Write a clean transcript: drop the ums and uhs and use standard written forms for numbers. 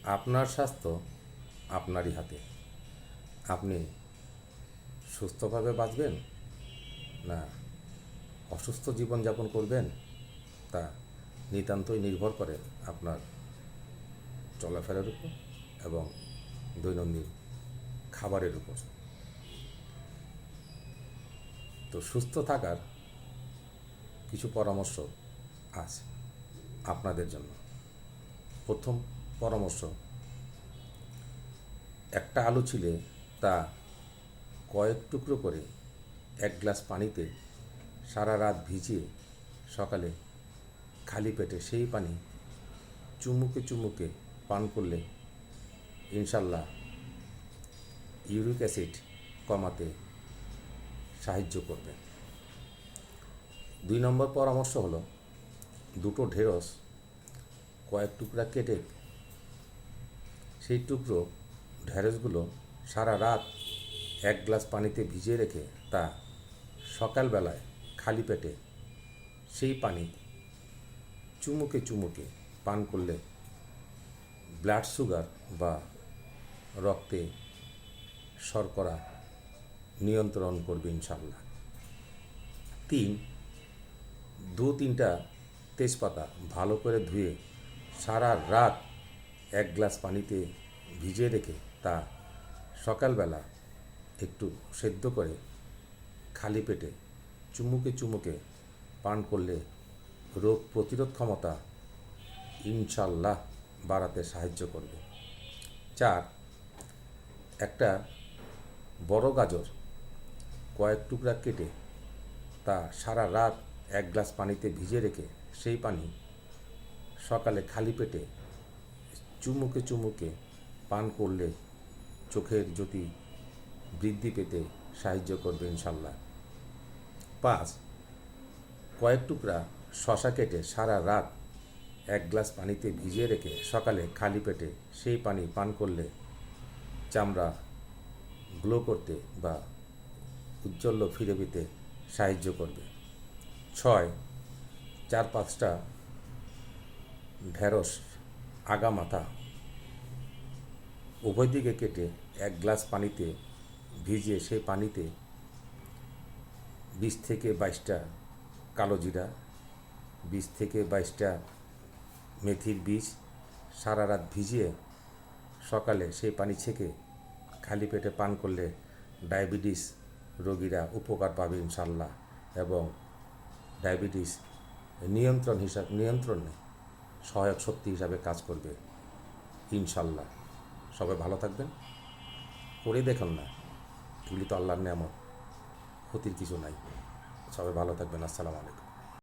আপনার স্বাস্থ্য আপনারই হাতে। আপনি সুস্থভাবে বাঁচবেন না অসুস্থ জীবনযাপন করবেন, তা নিতান্তই নির্ভর করে আপনার চলাফেরার উপর এবং দৈনন্দিন খাবারের উপর। তো সুস্থ থাকার কিছু পরামর্শ আছে আপনাদের জন্য। প্রথম পরামর্শ, একটা আলু ছিলে তা কয়েক টুকরো করে এক গ্লাস পানিতে সারা রাত ভিজিয়ে সকালে খালি পেটে সেই পানি চুমুকে চুমুকে পান করলে ইনশাল্লাহ ইউরিক অ্যাসিড কমাতে সাহায্য করবে। 2 নম্বর পরামর্শ হলো, দুটো ঢেঁড়স কয়েক টুকরা কেটে সেই টুকরো ঢেঁড়সগুলো সারা রাত এক গ্লাস পানিতে ভিজিয়ে রেখে তা সকালবেলায় খালি পেটে সেই পানি চুমুকে চুমুকে পান করলে ব্লাড সুগার বা রক্তে শর্করা নিয়ন্ত্রণ করবে ইনশাল্লাহ। 3, 2-3টা তেজপাতা ভালো করে ধুয়ে সারা রাত এক গ্লাস পানিতে ভিজিয়ে রেখে তা সকালবেলা একটু সেদ্ধ করে খালি পেটে চুমুকে চুমুকে পান করলে রোগ প্রতিরোধ ক্ষমতা ইনশাল্লাহ বাড়াতে সাহায্য করবে। 4, একটা বড় গাজর কয়েক টুকরা কেটে তা সারা রাত এক গ্লাস পানিতে ভিজিয়ে রেখে সেই পানি সকালে খালি পেটে চুমুকে চুমুকে পান করলে চোখের জ্যোতি বৃদ্ধি পেতে সাহায্য করবে ইনশাল্লাহ। 5, কয়েক টুকরা শশা কেটে সারা রাত এক গ্লাস পানিতে ভিজিয়ে রেখে সকালে খালি পেটে সেই পানি পান করলে চামড়া গ্লো করতে বা উজ্জ্বল্য ফিরে পেতে সাহায্য করবে। 6, 4-5টা ঢেঁড়স আগা মাথা উভয় দিকে কেটে এক গ্লাস পানিতে ভিজিয়ে সেই পানিতে 20 থেকে 22টা কালো জিরা, 20 থেকে 22টা মেথির বীজ সারা রাত ভিজিয়ে সকালে সেই পানি ছেঁকে খালি পেটে পান করলে ডায়াবেটিস রোগীরা উপকার পাবে ইনশাল্লাহ এবং ডায়াবেটিস নিয়ন্ত্রণে সহায়ক শক্তি হিসাবে কাজ করবে ইনশাল্লাহ। সবাই ভালো থাকবেন, করে দেখুন না, এগুলি তো আল্লাহর নেয়ামত, ক্ষতির কিছু নাই। সবাই ভালো থাকবেন। আসসালামু আলাইকুম।